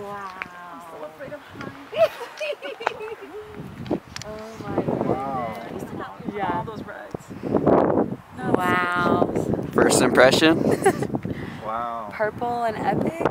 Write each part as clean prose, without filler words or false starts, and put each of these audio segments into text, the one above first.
Wow. I'm still afraid of heights. Oh my goodness. I used to not leave Yeah. all those rides. No, Wow. First impression? Wow. Purple and epic.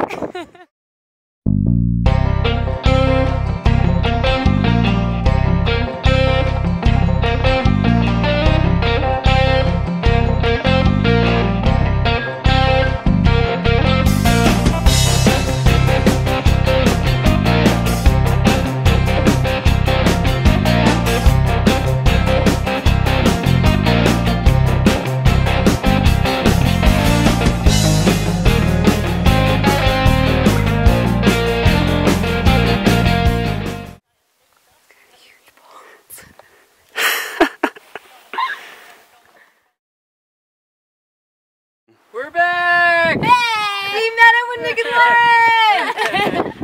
We're back! Hey! We met up with Nick and Lauren!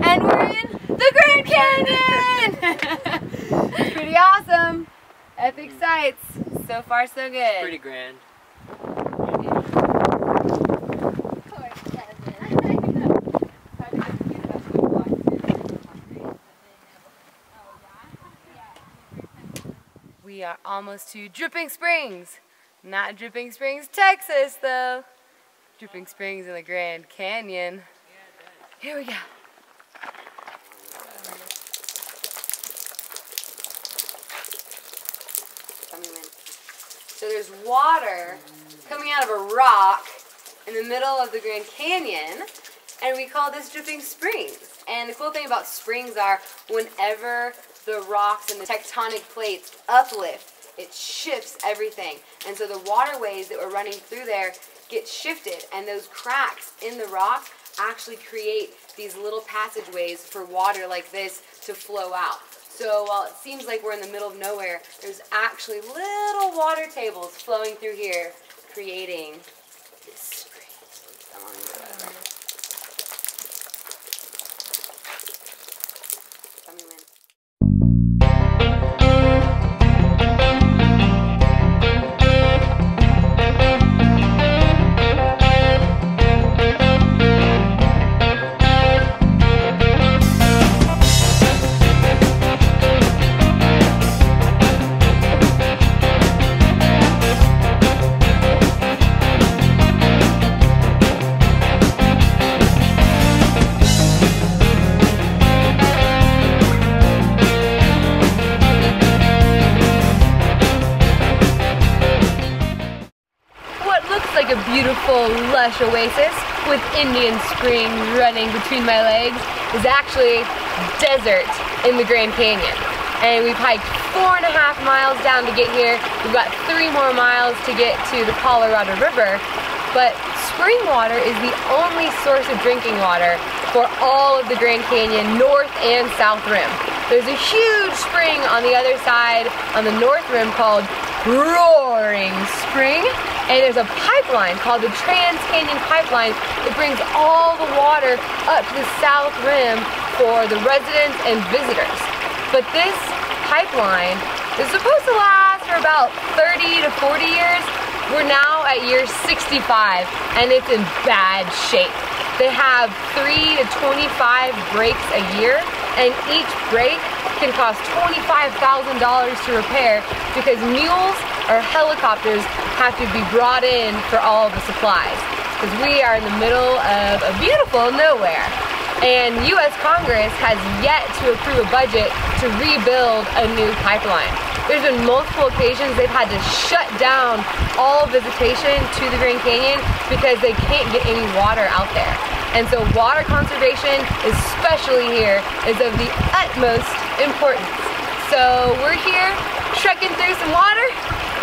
And we're in the Grand Canyon! It's pretty awesome. Epic sights. So far, so good. Pretty grand. We are almost to Dripping Springs. Not Dripping Springs, Texas, though. Dripping Springs in the Grand Canyon. Here we go. So there's water coming out of a rock in the middle of the Grand Canyon, and we call this Dripping Springs. And the cool thing about springs are whenever the rocks and the tectonic plates uplift, it shifts everything. And so the waterways that were running through there get shifted, and those cracks in the rock actually create these little passageways for water like this to flow out. So while it seems like we're in the middle of nowhere, there's actually little water tables flowing through here, creating this spring. Come on, tell me when. Like a beautiful, lush oasis with Indian springs running between my legs is actually desert in the Grand Canyon. And we've hiked 4.5 miles down to get here. We've got 3 more miles to get to the Colorado River. But spring water is the only source of drinking water for all of the Grand Canyon, north and south rim. There's a huge spring on the other side on the north rim called Roaring Spring. And there's a pipeline called the Trans-Canyon Pipeline that brings all the water up to the south rim for the residents and visitors. But this pipeline is supposed to last for about 30 to 40 years. We're now at year 65 and it's in bad shape. They have 3 to 25 breaks a year, and each break can cost $25,000 to repair because mules or helicopters have to be brought in for all of the supplies. Because we are in the middle of a beautiful nowhere. And U.S. Congress has yet to approve a budget to rebuild a new pipeline. There's been multiple occasions they've had to shut down all visitation to the Grand Canyon because they can't get any water out there. And so water conservation, especially here, is of the utmost importance. So we're here trekking through some water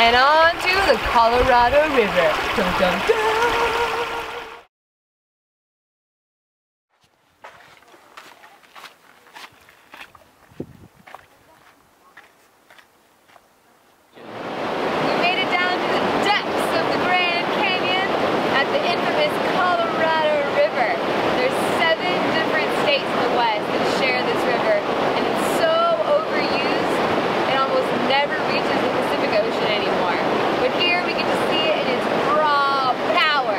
and on to the Colorado River. Dum, dum, dum. Never reaches the Pacific Ocean anymore. But here we get to see it in its raw power.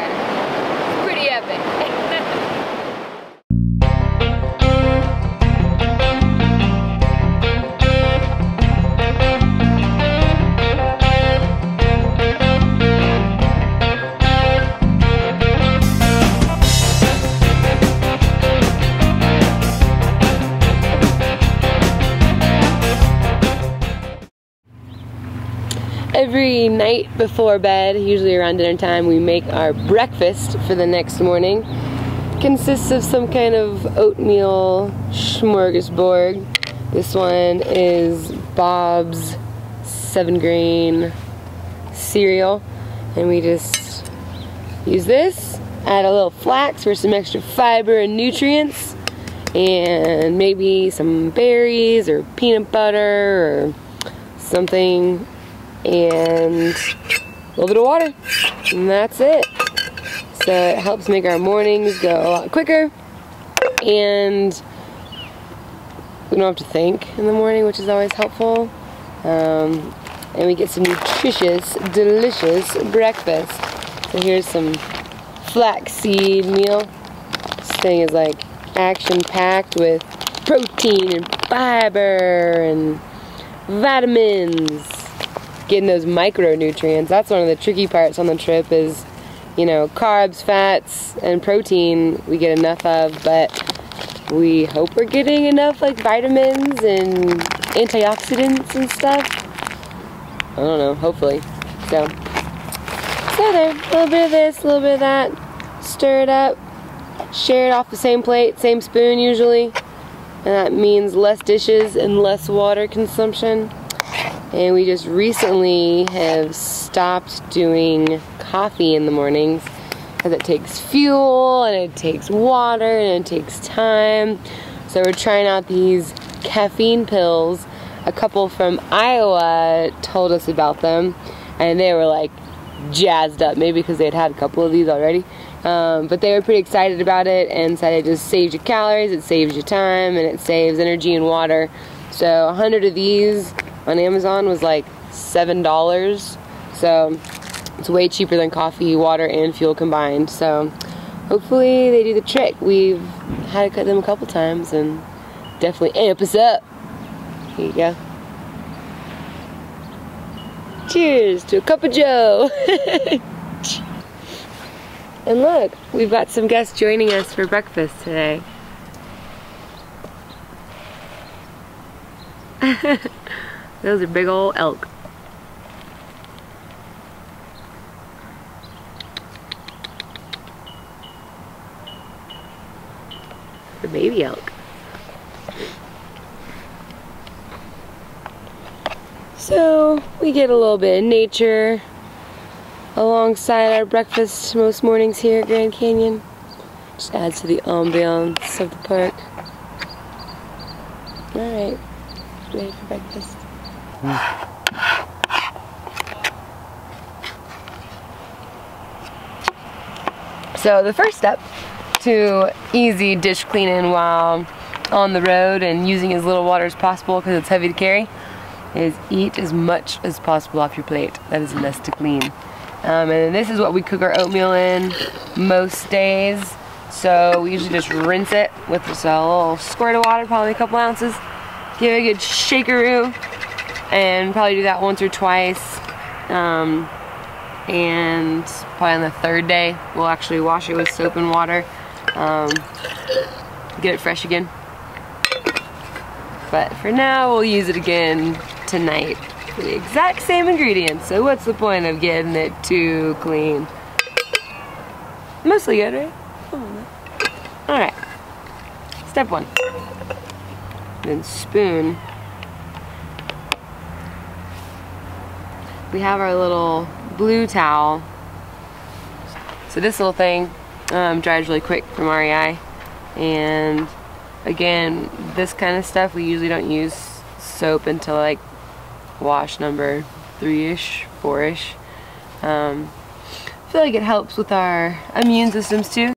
Every night before bed, usually around dinner time, we make our breakfast for the next morning. Consists of some kind of oatmeal smorgasbord. This one is Bob's 7-grain cereal, and we just use this, add a little flax for some extra fiber and nutrients, and maybe some berries or peanut butter or something, and a little bit of water, and that's it. So it helps make our mornings go a lot quicker, and we don't have to think in the morning, which is always helpful. And we get some nutritious, delicious breakfast. So here's some Flaxseed Meal. This thing is like action-packed with protein and fiber and vitamins. Getting those micronutrients. That's one of the tricky parts on the trip is, you know, carbs, fats, and protein we get enough of, but we hope we're getting enough like vitamins and antioxidants and stuff. I don't know, hopefully. So there, a little bit of this, a little bit of that, stir it up, share it off the same plate, same spoon usually, and that means less dishes and less water consumption. And we just recently have stopped doing coffee in the mornings because it takes fuel and it takes water and it takes time. So we're trying out these caffeine pills. A couple from Iowa told us about them, and they were like jazzed up, maybe because they had a couple of these already. But they were pretty excited about it and said it just saves you calories, it saves you time, and it saves energy and water. So 100 of these on Amazon was like $7. So it's way cheaper than coffee, water, and fuel combined. So hopefully they do the trick. We've had to cut them a couple times and definitely amp us up. Here you go. Cheers to a cup of joe. And look, we've got some guests joining us for breakfast today. Those are big old elk. The baby elk. So we get a little bit of nature alongside our breakfast most mornings here at Grand Canyon. Just adds to the ambiance of the park. Alright, ready for breakfast. So the first step to easy dish cleaning while on the road and using as little water as possible because it's heavy to carry is eat as much as possible off your plate. That is less to clean. And this is what we cook our oatmeal in most days. So we usually just rinse it with just a little squirt of water, probably a couple ounces. Give it a good shakeroo, and probably do that once or twice. And probably on the third day, we'll actually wash it with soap and water. Get it fresh again. But for now, we'll use it again tonight for the exact same ingredients. So what's the point of getting it too clean? Mostly good, right? Alright. Step 1. Then spoon. We have our little blue towel. So this little thing dries really quick from REI. And again, this kind of stuff, we usually don't use soap until like wash number 3-ish, 4-ish. I feel like it helps with our immune systems too.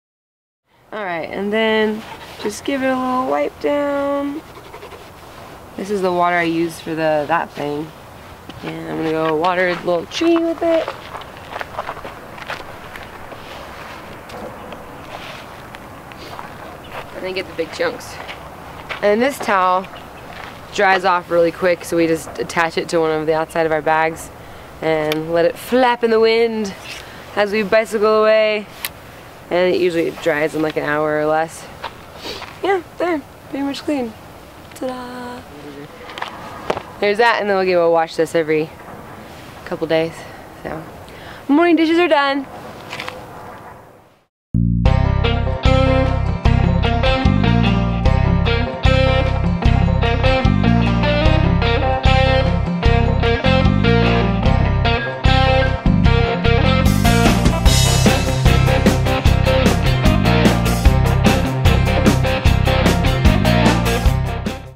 Alright, and then just give it a little wipe down. This is the water I use for that thing. And I'm gonna go water the little tree with it. And then get the big chunks. And this towel dries off really quick, so we just attach it to one of the outside of our bags and let it flap in the wind as we bicycle away. And it usually dries in like an hour or less. Yeah, there, pretty much clean. Ta-da! There's that, and then we'll wash this every couple days. So morning dishes are done.